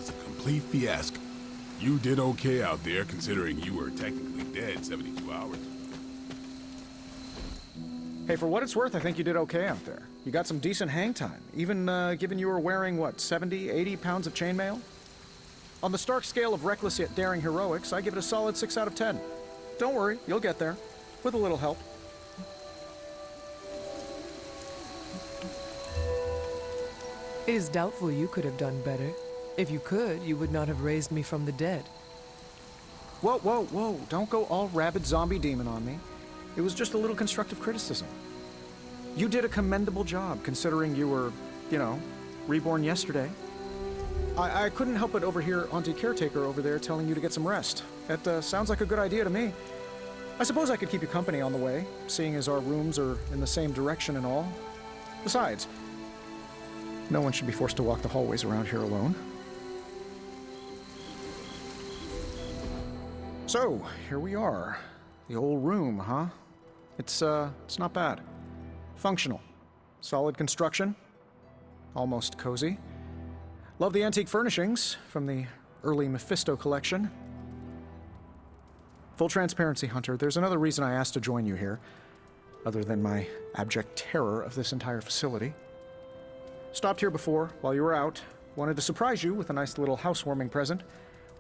was a complete fiasco. You did okay out there, considering you were technically dead 72 hours. Hey, for what it's worth, I think you did okay out there. You got some decent hang time, even given you were wearing, what, 70, 80 pounds of chainmail? On the Stark scale of reckless yet daring heroics, I give it a solid 6 out of 10. Don't worry, you'll get there. With a little help. It is doubtful you could have done better. If you could, you would not have raised me from the dead. Whoa, whoa, whoa, don't go all rabid zombie demon on me. It was just a little constructive criticism. You did a commendable job, considering you were, reborn yesterday. I couldn't help but overhear Auntie Caretaker over there telling you to get some rest. That sounds like a good idea to me. I suppose I could keep you company on the way, seeing as our rooms are in the same direction and all. Besides, no one should be forced to walk the hallways around here alone. So, here we are. The old room, huh? It's not bad. Functional. Solid construction. Almost cozy. Love the antique furnishings from the early Mephisto collection. Full transparency, Hunter, there's another reason I asked to join you here, other than my abject terror of this entire facility. Stopped here before, while you were out. Wanted to surprise you with a nice little housewarming present.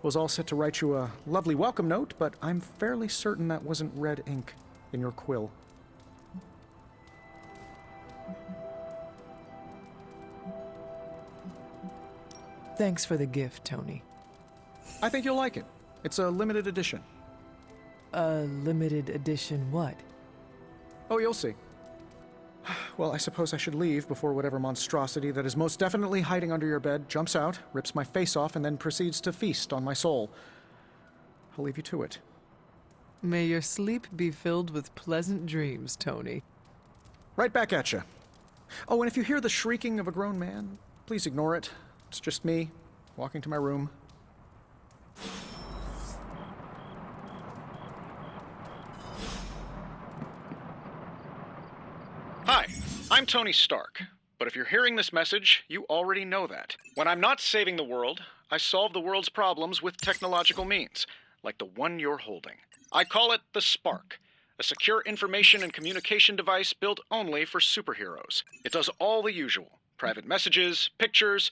Was all set to write you a lovely welcome note, but I'm fairly certain that wasn't red ink in your quill. Thanks for the gift, Tony. I think you'll like it. It's a limited edition. A limited edition what? Oh, you'll see. Well, I suppose I should leave before whatever monstrosity that is most definitely hiding under your bed jumps out, rips my face off, and then proceeds to feast on my soul. I'll leave you to it. May your sleep be filled with pleasant dreams, Tony. Right back at you. Oh, and if you hear the shrieking of a grown man, please ignore it. It's just me, walking to my room. Hi, I'm Tony Stark. But if you're hearing this message, you already know that. When I'm not saving the world, I solve the world's problems with technological means, like the one you're holding. I call it the Spark, a secure information and communication device built only for superheroes. It does all the usual, private messages, pictures,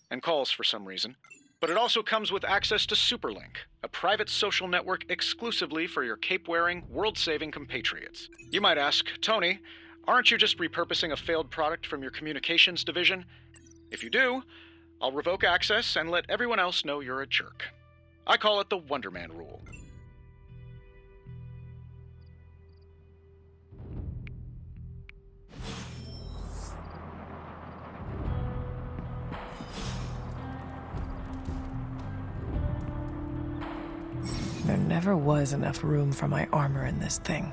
and calls for some reason. But it also comes with access to Superlink, a private social network exclusively for your cape-wearing, world-saving compatriots. You might ask, Tony, aren't you just repurposing a failed product from your communications division? If you do, I'll revoke access and let everyone else know you're a jerk. I call it the Wonder Man rule. There never was enough room for my armor in this thing.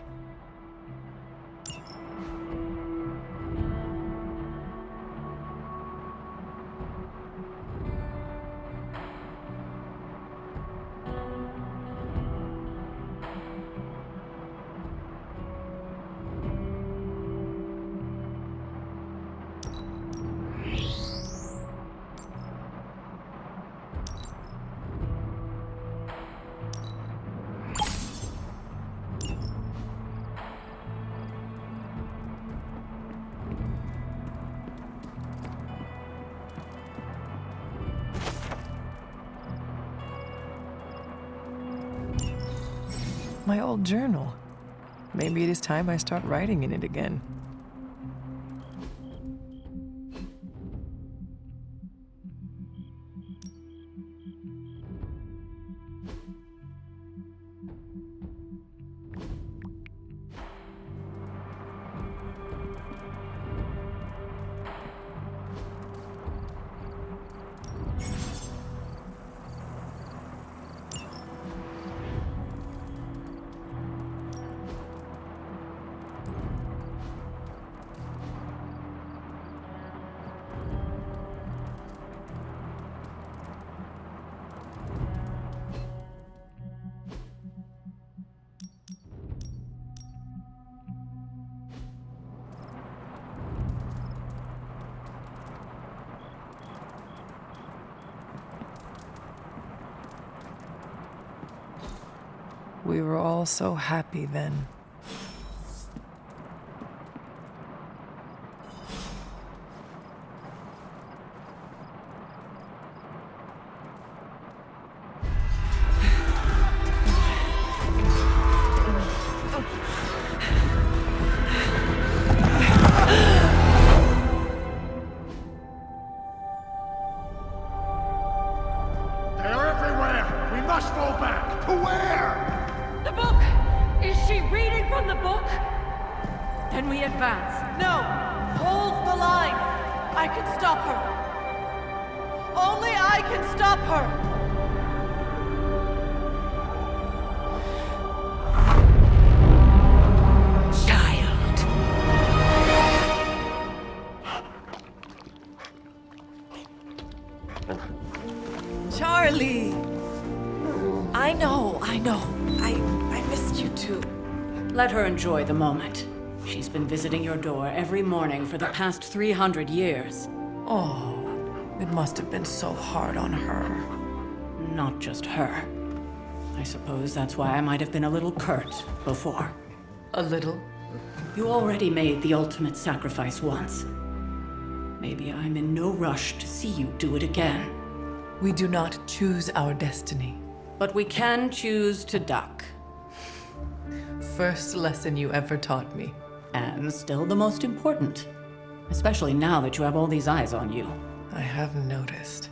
My old journal. Maybe it is time I start writing in it again. We were all so happy then. They're everywhere! We must fall back! To where? The book! Is she reading from the book? Then we advance. No! Hold the line! I can stop her! Only I can stop her! Charlie! I know. I missed you too. Let her enjoy the moment. She's been visiting your door every morning for the past 300 years. Oh, it must have been so hard on her. Not just her. I suppose that's why I might have been a little curt before. A little? You already made the ultimate sacrifice once. Maybe I'm in no rush to see you do it again. We do not choose our destiny. But we can choose to duck. First lesson you ever taught me. And still the most important. Especially now that you have all these eyes on you. I have noticed.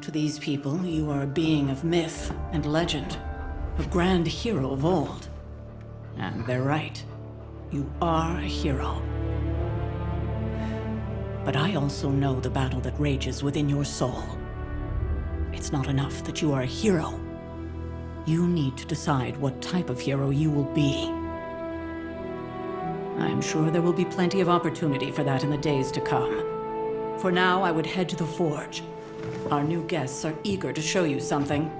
To these people, you are a being of myth and legend. A grand hero of old. And they're right. You are a hero. But I also know the battle that rages within your soul. It's not enough that you are a hero. You need to decide what type of hero you will be. I'm sure there will be plenty of opportunity for that in the days to come. For now, I would head to the Forge. Our new guests are eager to show you something.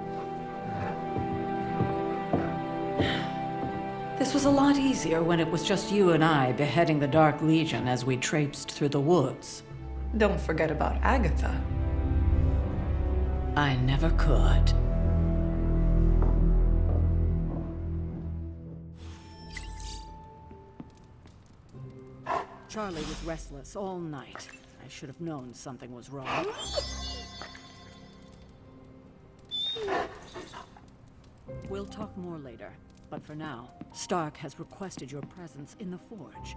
This was a lot easier when it was just you and I beheading the Dark Legion as we traipsed through the woods. Don't forget about Agatha. I never could. Charlie was restless all night. I should have known something was wrong. We'll talk more later, but for now, Stark has requested your presence in the Forge.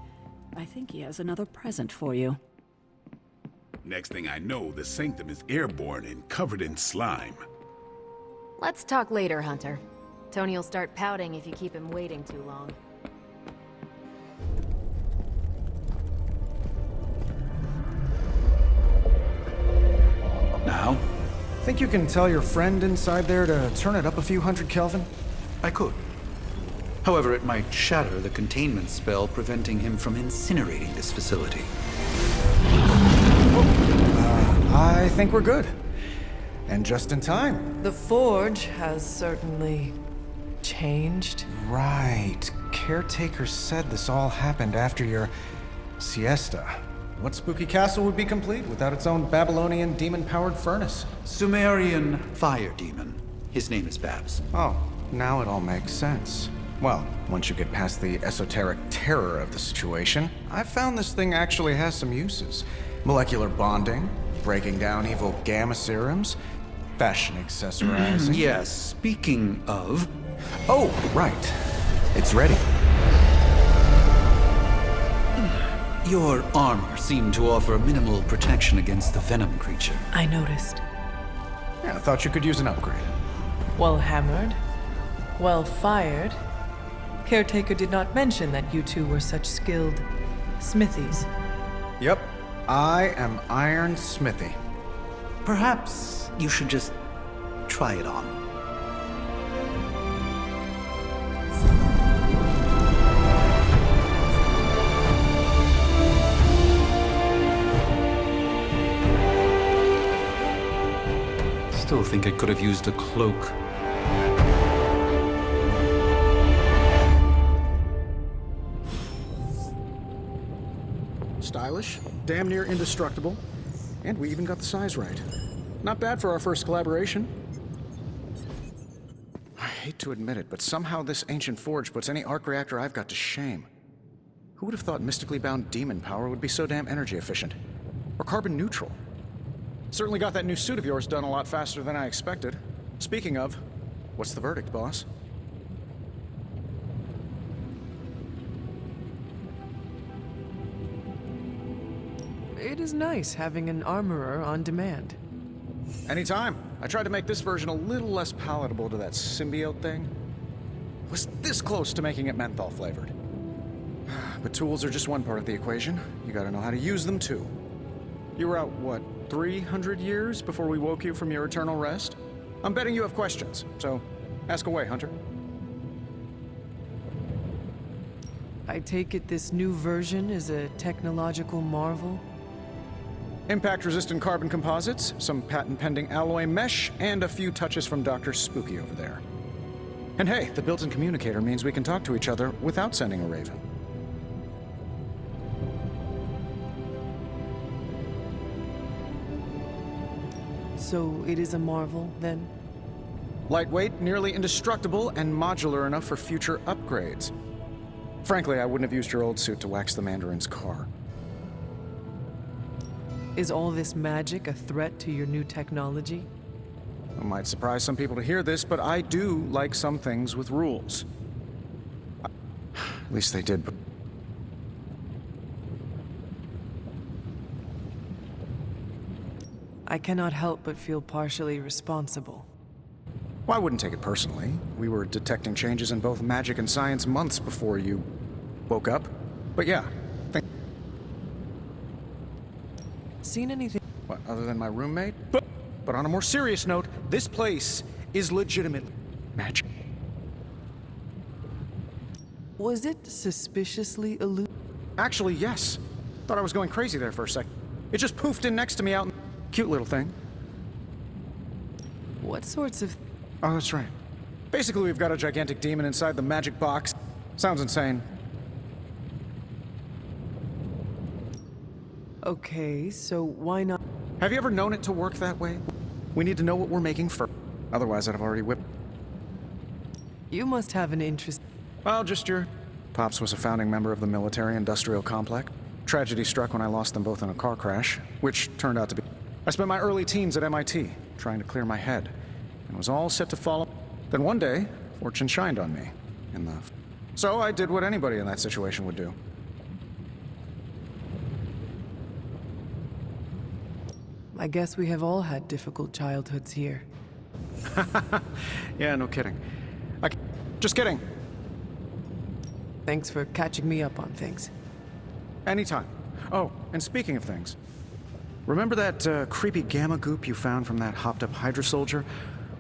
I think he has another present for you. Next thing I know, the Sanctum is airborne and covered in slime. Let's talk later, Hunter. Tony will start pouting if you keep him waiting too long. Now? Think you can tell your friend inside there to turn it up a few hundred Kelvin? I could. However, it might shatter the containment spell preventing him from incinerating this facility. I think we're good. And just in time. The Forge has certainly changed. Right. Caretaker said this all happened after your siesta. What spooky castle would be complete without its own Babylonian demon-powered furnace? Sumerian fire demon. His name is Babs. Oh, now it all makes sense. Well, once you get past the esoteric terror of the situation, I've found this thing actually has some uses. Molecular bonding, breaking down evil gamma serums, fashion accessorizing. Yes, speaking of... Oh, right. It's ready. Your armor seemed to offer minimal protection against the venom creature. I noticed. Yeah, I thought you could use an upgrade. Well hammered. Well fired. Caretaker did not mention that you two were such skilled smithies. Yep. I am Iron Smithy. Perhaps you should just try it on. Still think I could have used a cloak. Stylish, damn near indestructible, and we even got the size right. Not bad for our first collaboration. hate to admit it, but somehow this ancient forge puts any arc reactor I've got to shame. Who would have thought mystically bound demon power would be so damn energy efficient? Or carbon neutral? Certainly got that new suit of yours done a lot faster than I expected. Speaking of, what's the verdict, boss? It is nice having an armorer on demand. Anytime. I tried to make this version a little less palatable to that symbiote thing. Was this close to making it menthol flavored. But tools are just one part of the equation. You gotta know how to use them too. You were out, what, 300 years before we woke you from your eternal rest? I'm betting you have questions, so ask away, Hunter. I take it this new version is a technological marvel? Impact-resistant carbon composites, some patent-pending alloy mesh, and a few touches from Dr. Spooky over there. And hey, the built-in communicator means we can talk to each other without sending a raven. So it is a marvel, then? Lightweight, nearly indestructible, and modular enough for future upgrades. Frankly, I wouldn't have used your old suit to wax the Mandarin's car. Is all this magic a threat to your new technology? It might surprise some people to hear this, but I do like some things with rules. At least they did. I cannot help but feel partially responsible. Well, I wouldn't take it personally. We were detecting changes in both magic and science months before you woke up. But yeah, Seen anything? what, other than my roommate? But on a more serious note, this place is legitimately magic. Was it suspiciously Actually, yes. Thought I was going crazy there for a sec. It just poofed in next to me out in... Cute little thing. What sorts of... Oh, that's right. Basically, we've got a gigantic demon inside the magic box. Sounds insane. Okay, so why not... Have you ever known it to work that way? We need to know what we're making first. Otherwise, I'd have already whipped... You must have an interest... Well, just your... Pops was a founding member of the military-industrial complex. Tragedy struck when I lost them both in a car crash, which turned out to be... I spent my early teens at MIT, trying to clear my head, and was all set to follow. Then one day, fortune shined on me. So I did what anybody in that situation would do. I guess we have all had difficult childhoods here. Yeah, no kidding. Just kidding. Thanks for catching me up on things. Anytime. Oh, and speaking of things, remember that creepy gamma goop you found from that hopped-up Hydra soldier?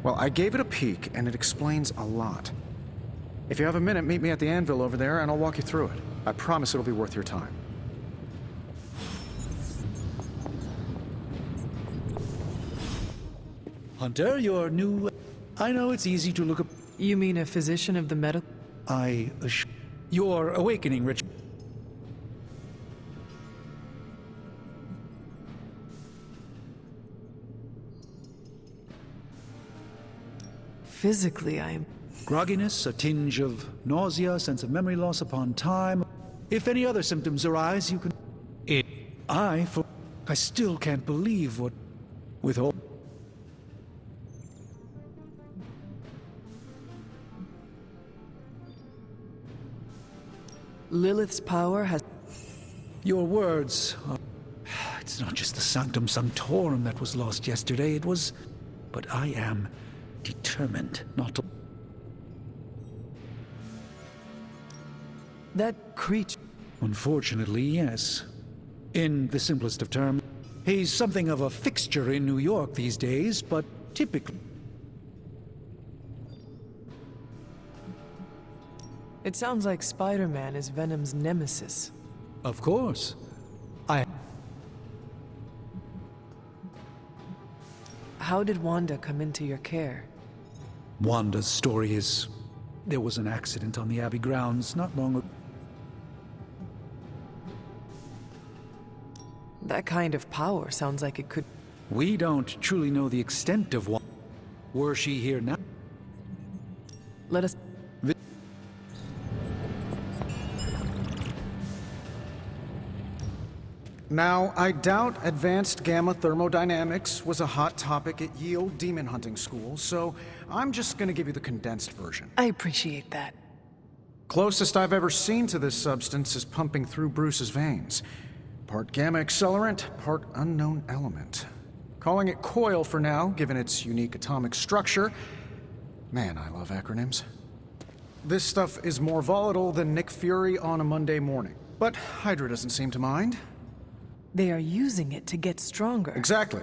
Well, I gave it a peek, and it explains a lot. If you have a minute, meet me at the anvil over there, and I'll walk you through it. I promise it'll be worth your time. Hunter, you're new... I know it's easy to look up... You mean a physician of the medical... Your awakening, Rich... Physically, I am... Grogginess, a tinge of nausea, sense of memory loss upon time. If any other symptoms arise, you can... I still can't believe what... With all... Lilith's power has... Your words are... It's not just the Sanctum Sanctorum that was lost yesterday, it was... But I am determined not to... That creature... Unfortunately, yes. In the simplest of terms, he's something of a fixture in New York these days, but typically... It sounds like Spider-Man is Venom's nemesis. Of course. How did Wanda come into your care? Wanda's story is... There was an accident on the Abbey grounds not long ago. That kind of power sounds like it could... We don't truly know the extent of Wanda. Were she here now? Let us... Now, I doubt advanced gamma thermodynamics was a hot topic at ye olde demon hunting school, so I'm just gonna give you the condensed version. I appreciate that. Closest I've ever seen to this substance is pumping through Bruce's veins. Part gamma accelerant, part unknown element. Calling it Coil for now, given its unique atomic structure. Man, I love acronyms. This stuff is more volatile than Nick Fury on a Monday morning. But Hydra doesn't seem to mind. They are using it to get stronger. Exactly.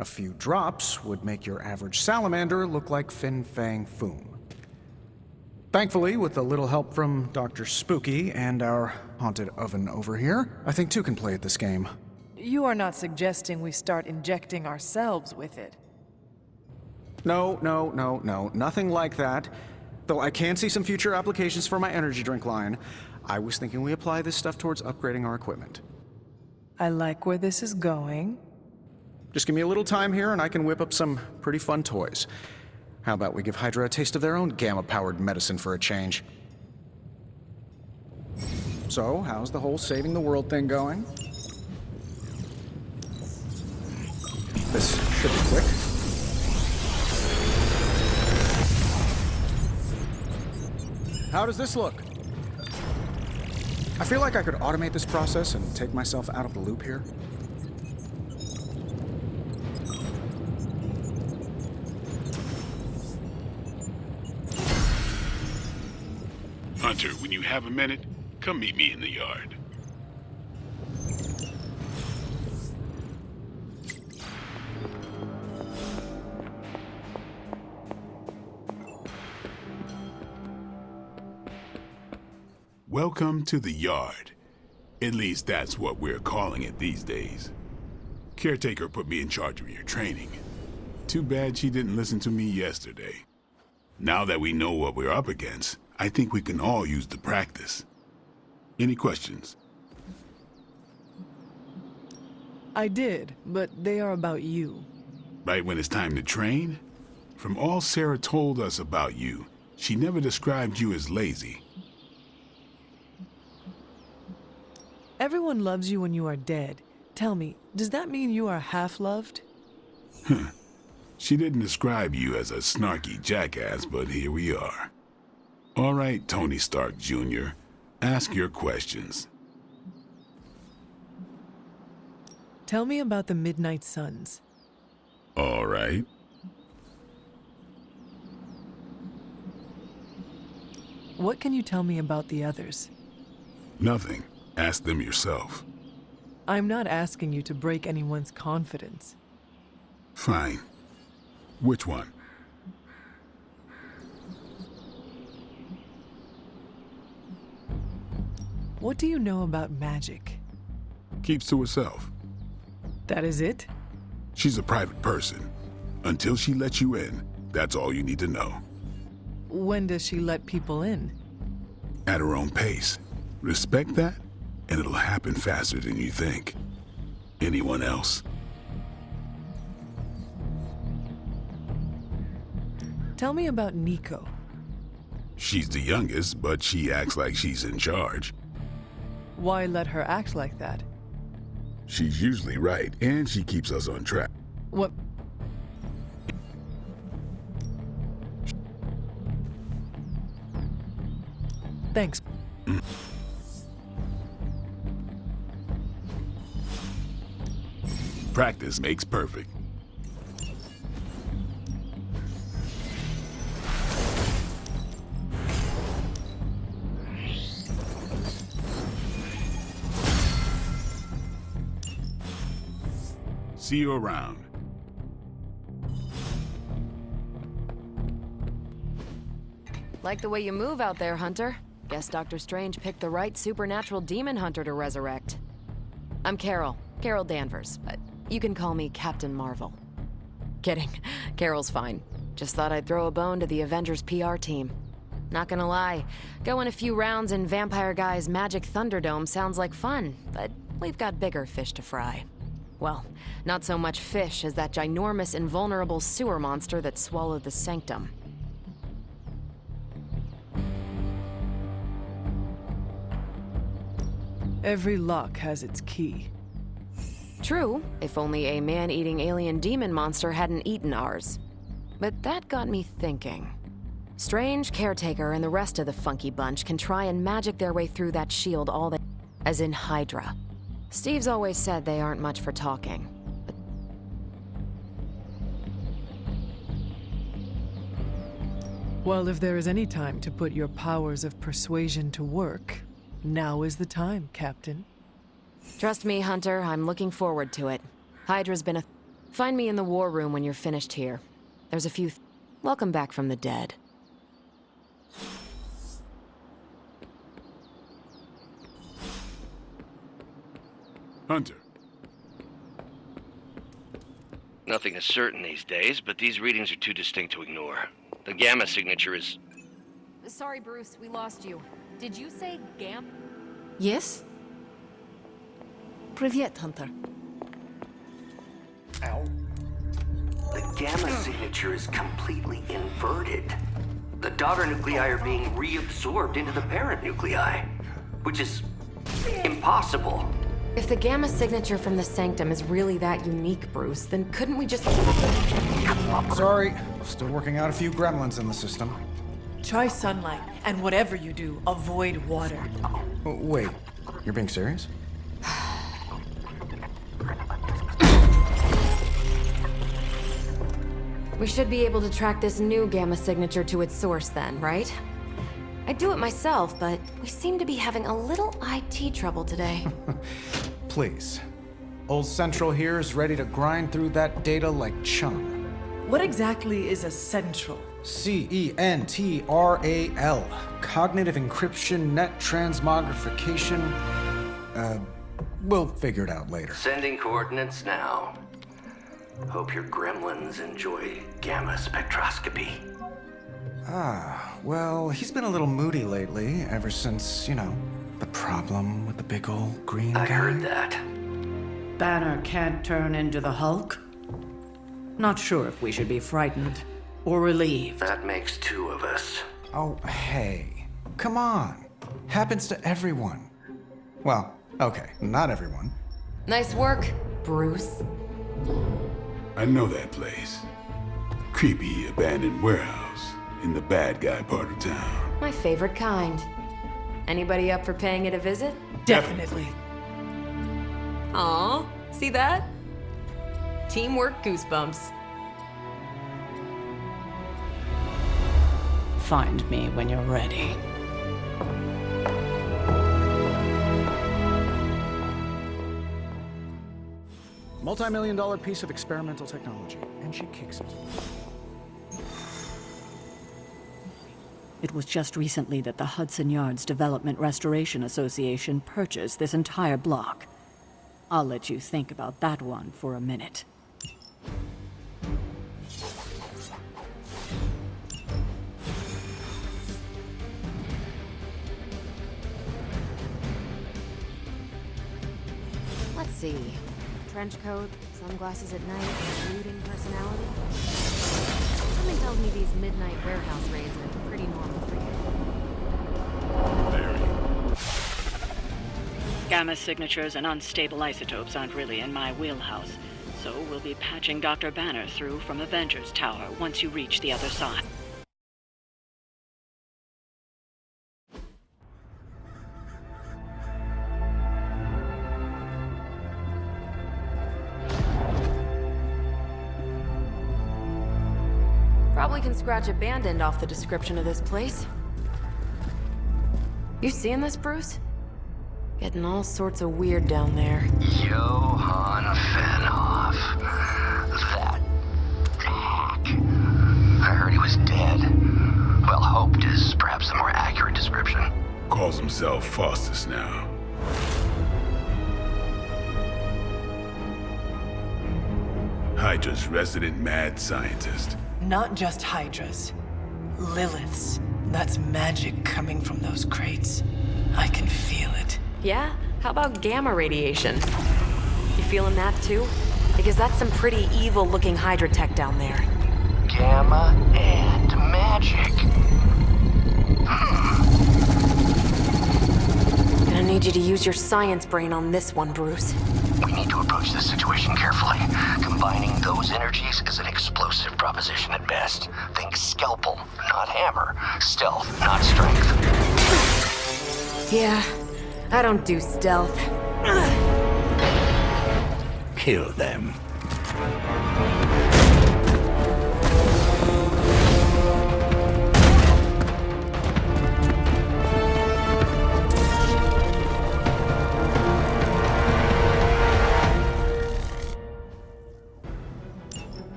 A few drops would make your average salamander look like Fin Fang Foom. Thankfully, with a little help from Dr. Spooky and our haunted oven over here, I think two can play at this game. You are not suggesting we start injecting ourselves with it. No, nothing like that. Though I can see some future applications for my energy drink line. I was thinking we apply this stuff towards upgrading our equipment. I like where this is going. Just give me a little time here and I can whip up some pretty fun toys. How about we give Hydra a taste of their own gamma-powered medicine for a change? So, how's the whole saving the world thing going? This should be quick. How does this look? I feel like I could automate this process and take myself out of the loop here. Hunter, when you have a minute, come meet me in the yard. Welcome to the yard. At least that's what we're calling it these days. Caretaker put me in charge of your training. Too bad she didn't listen to me yesterday. Now that we know what we're up against, I think we can all use the practice. Any questions? I did, but they are about you. Right when it's time to train? From all Sarah told us about you, she never described you as lazy. Everyone loves you when you are dead. Tell me, does that mean you are half-loved? She didn't describe you as a snarky jackass, but here we are. All right, Tony Stark Jr., ask your questions. Tell me about the Midnight Suns. All right. What can you tell me about the others? Nothing. Ask them yourself. I'm not asking you to break anyone's confidence. Fine. Which one? What do you know about magic? Keeps to herself. That is it? She's a private person. Until she lets you in, that's all you need to know. When does she let people in? At her own pace. Respect that, and it'll happen faster than you think. Anyone else? Tell me about Nico. She's the youngest, but she acts like she's in charge. Why let her act like that? She's usually right, and she keeps us on track. What? Thanks. Practice makes perfect. See you around. Like the way you move out there, Hunter. Guess Dr. Strange picked the right supernatural demon hunter to resurrect. I'm Carol Danvers, but you can call me Captain Marvel. Kidding, Carol's fine. Just thought I'd throw a bone to the Avengers PR team. Not gonna lie, going a few rounds in Vampire Guy's Magic Thunderdome sounds like fun, but we've got bigger fish to fry. Well, not so much fish as that ginormous invulnerable sewer monster that swallowed the Sanctum. Every lock has its key. True, if only a man-eating alien demon monster hadn't eaten ours. But that got me thinking. Strange, Caretaker, and the rest of the funky bunch can try and magic their way through that shield all they... as in Hydra. Steve's always said they aren't much for talking. But... Well, if there is any time to put your powers of persuasion to work, now is the time, Captain. Trust me, Hunter, I'm looking forward to it. Hydra's been a... Find me in the war room when you're finished here. There's a few... Welcome back from the dead. Hunter. Nothing is certain these days, but these readings are too distinct to ignore. The gamma signature is... Sorry, Bruce, we lost you. Did you say Gam? Yes? Привет, Hunter. Ow. The gamma signature is completely inverted. The daughter nuclei are being reabsorbed into the parent nuclei, which is impossible. If the gamma signature from the Sanctum is really that unique, Bruce, then couldn't we just... Sorry, still working out a few gremlins in the system. Try sunlight, and whatever you do, avoid water. Oh, wait, you're being serious? We should be able to track this new gamma signature to its source then, right? I'd do it myself, but we seem to be having a little IT trouble today. Please. Old Central here is ready to grind through that data like chum. What exactly is a central? CENTRAL. Cognitive encryption, net transmogrification. We'll figure it out later. Sending coordinates now. Hope your gremlins enjoy gamma spectroscopy. Ah, well, he's been a little moody lately, ever since, you know, the problem with the big old green guy. I heard that. Banner can't turn into the Hulk? Not sure if we should be frightened or relieved. That makes two of us. Oh, hey. Come on. Happens to everyone. Well, okay, not everyone. Nice work, Bruce. I know that place. Creepy abandoned warehouse in the bad guy part of town. My favorite kind. Anybody up for paying it a visit? Definitely. Aw, see that? Teamwork goosebumps. Find me when you're ready. Multi-million-dollar piece of experimental technology, and she kicks it. It was just recently that the Hudson Yards Development Restoration Association purchased this entire block. I'll let you think about that one for a minute. Let's see. Trench coat, sunglasses at night, brooding personality. Something tells me these midnight warehouse raids are pretty normal for you. Gamma signatures and unstable isotopes aren't really in my wheelhouse, so we'll be patching Dr. Banner through from Avengers Tower once you reach the other side. Probably can scratch abandoned off the description of this place. You seeing this, Bruce? Getting all sorts of weird down there. Johann Fenhoff. That hack. I heard he was dead. Well, hoped is perhaps the more accurate description. Calls himself Faustus now. Hydra's resident mad scientist. Not just Hydras. Liliths. That's magic coming from those crates. I can feel it. Yeah? How about gamma radiation? You feeling that too? Because that's some pretty evil-looking Hydra tech down there. Gamma and magic. Gonna Gonna need you to use your science brain on this one, Bruce. We need to approach this situation carefully. Combining those energies is an explosive proposition at best. Think scalpel, not hammer. Stealth, not strength. Yeah, I don't do stealth. Kill them.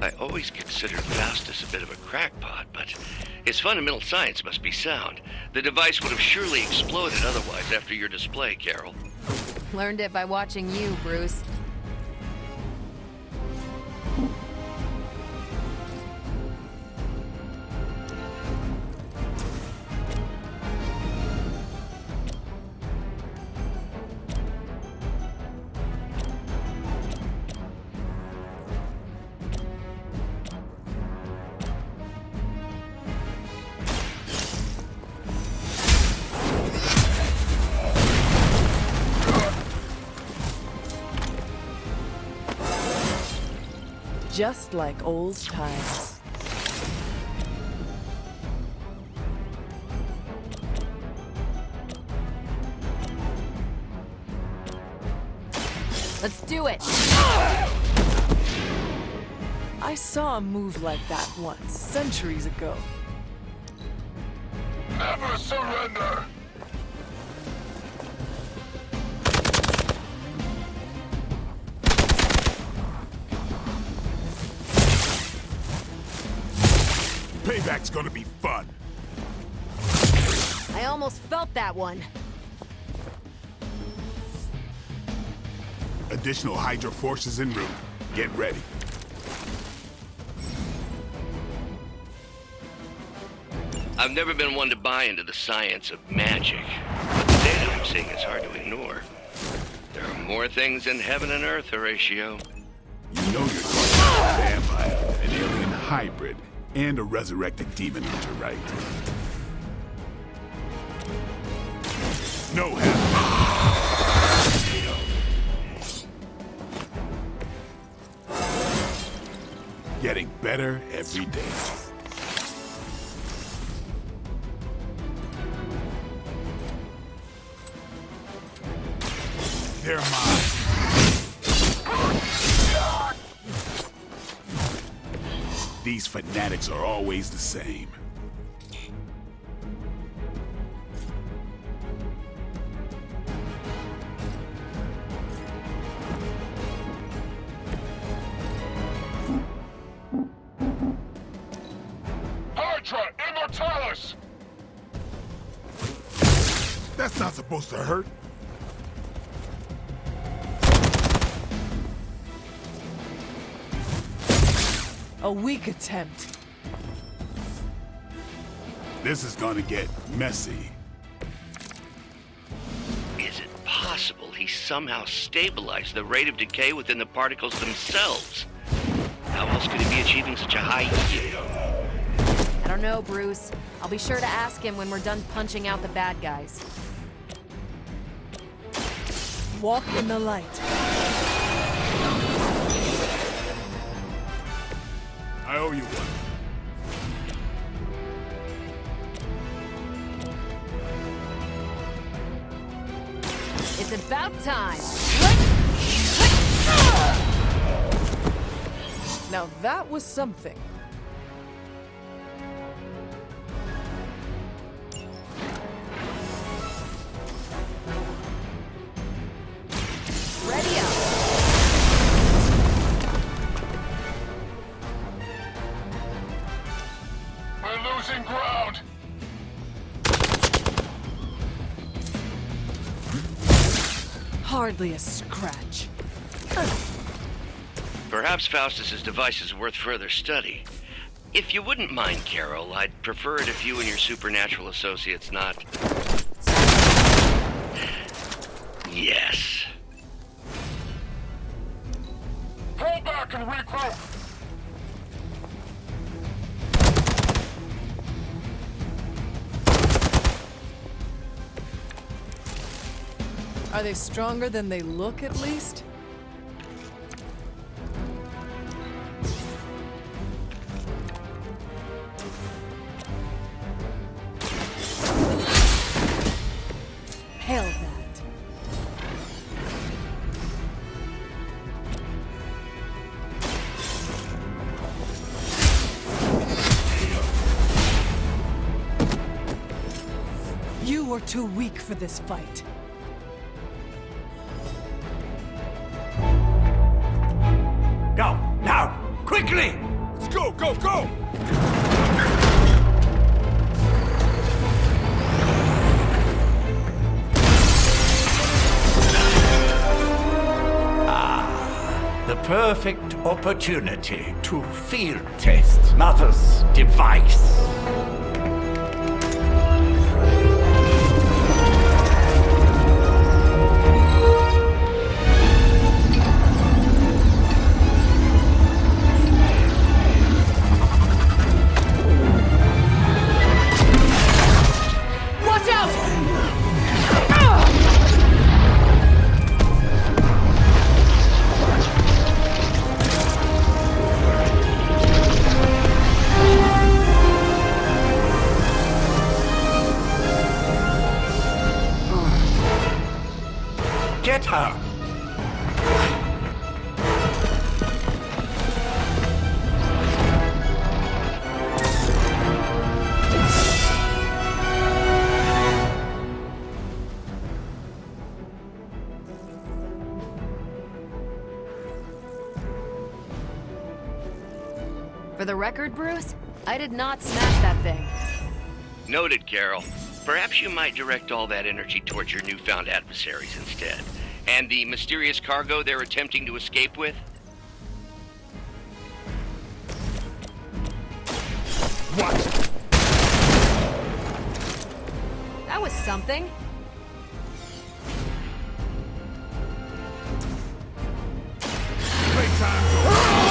I always considered Faustus a bit of a crackpot, but his fundamental science must be sound. The device would have surely exploded otherwise after your display, Carol. Learned it by watching you, Bruce. Just like old times. Let's do it! I saw a move like that once, centuries ago. Never surrender! Payback's gonna be fun. I almost felt that one. Additional Hydra forces en route. Get ready. I've never been one to buy into the science of magic, but the data I'm seeing is hard to ignore. There are more things in heaven and earth, Horatio. You know you're talking about a vampire, an alien hybrid, and a resurrected demon hunter, right? No Getting better every day. They're mine. These fanatics are always the same. Hydra Immortalis! That's not supposed to hurt. A weak attempt. This is gonna get messy. Is it possible he somehow stabilized the rate of decay within the particles themselves? How else could he be achieving such a high yield? I don't know, Bruce. I'll be sure to ask him when we're done punching out the bad guys. Walk in the light. I owe you one. It's about time. Now that was something. Ready up. We're losing ground! Hardly a scratch. Perhaps Faustus's device is worth further study. If you wouldn't mind, Carol, I'd prefer it if you and your supernatural associates not... Yes. Pull back and regroup! Are they stronger than they look, at least? Hell that. You are too weak for this fight. Go, now, quickly! Let's go, go, go! The perfect opportunity to field test Mother's device. Watch out! Get her! For the record, Bruce, I did not smash that thing. Noted, Carol. Perhaps you might direct all that energy towards your newfound adversaries instead. And the mysterious cargo they're attempting to escape with? What? That was something. Playtime's over.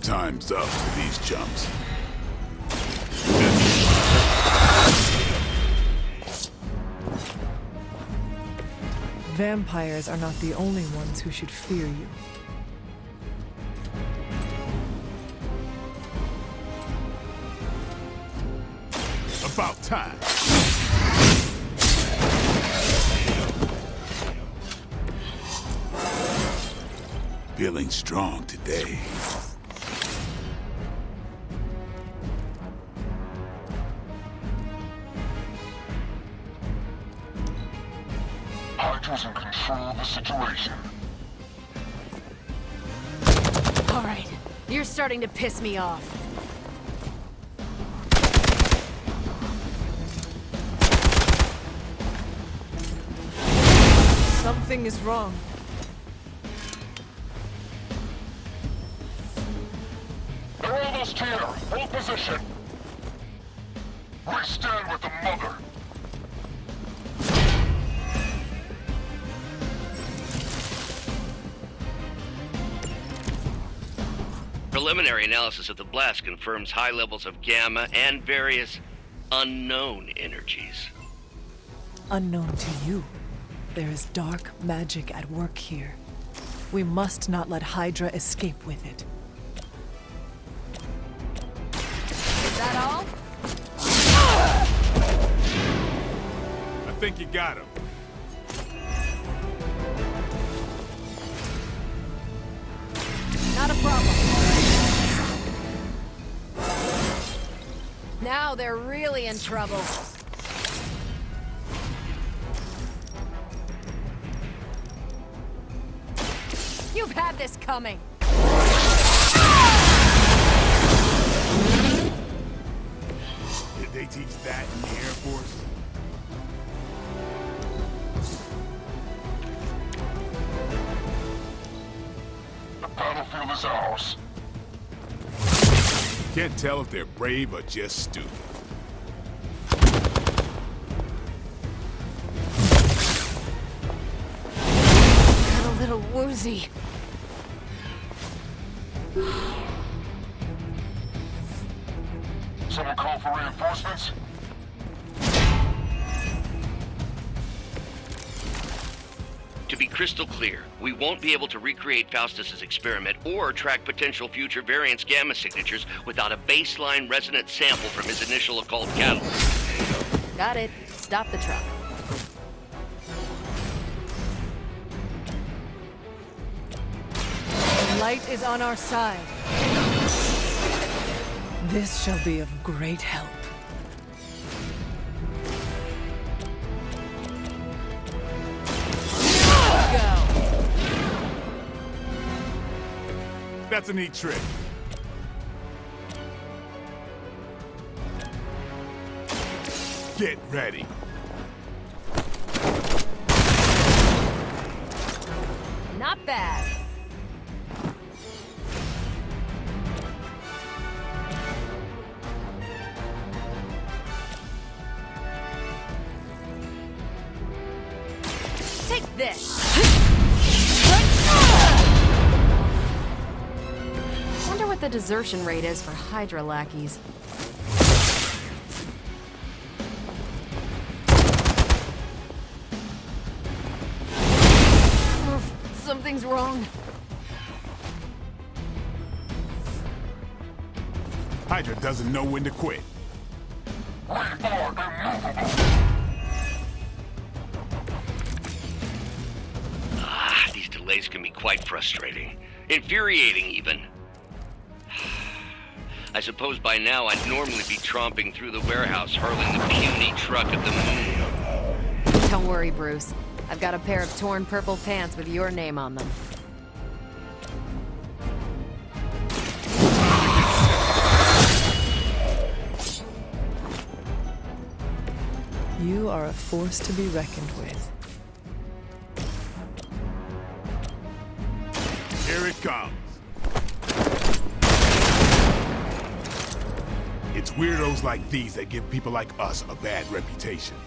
Time's up for these chumps. Vampires are not the only ones who should fear you. About time. Feeling strong today. Hydra's in control of the situation. All right, you're starting to piss me off. Something is wrong. They're almost here. Hold position. We stand with the mother. Preliminary analysis of the blast confirms high levels of gamma and various unknown energies. Unknown to you, there is dark magic at work here. We must not let Hydra escape with it. Is that all? I think you got him. Not a problem. Now they're really in trouble. You've had this coming. Did they teach that in the Air Force? The battlefield is ours. Can't tell if they're brave or just stupid. Got a little woozy. Someone call for reinforcements? To be crystal clear, we won't be able to recreate Faustus's experiment or track potential future variants' gamma signatures without a baseline resonant sample from his initial occult catalog. Got it. Stop the truck. The light is on our side. This shall be of great help. That's a neat trick. Get ready. Not bad. Take this. Wonder what the desertion rate is for Hydra lackeys. Something's wrong. Hydra doesn't know when to quit. These delays can be quite frustrating. Infuriating, even. I suppose by now I'd normally be tromping through the warehouse, hurling the puny truck at the moon. Don't worry, Bruce. I've got a pair of torn purple pants with your name on them. You are a force to be reckoned with. Here it comes. It's weirdos like these that give people like us a bad reputation.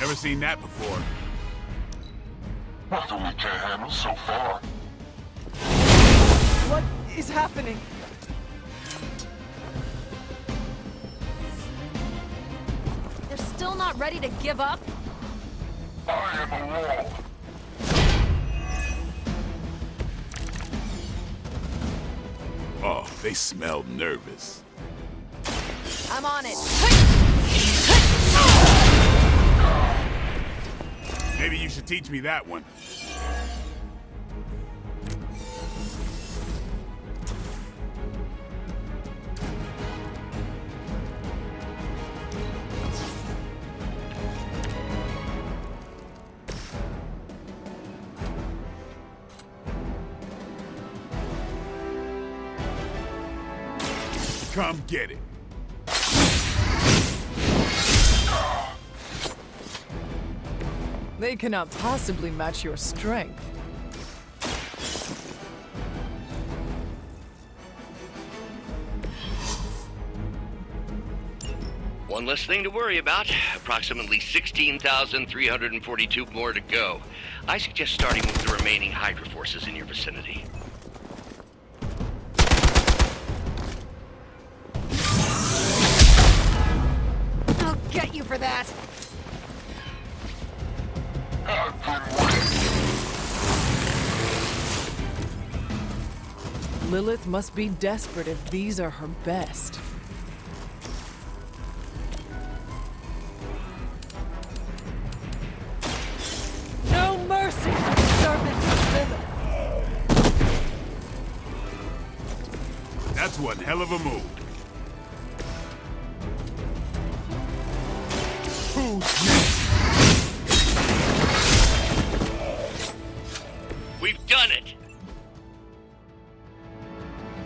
Never seen that before. Nothing we can't handle so far. What is happening? They're still not ready to give up? I am a wall. Oh, they smell nervous. I'm on it. Maybe you should teach me that one. Come get it. They cannot possibly match your strength. One less thing to worry about. Approximately 16,342 more to go. I suggest starting with the remaining Hydra forces in your vicinity. I'll get you for that. Lilith must be desperate if these are her best. No mercy, servants of Lilith. That's one hell of a move. Who's next? We've done it!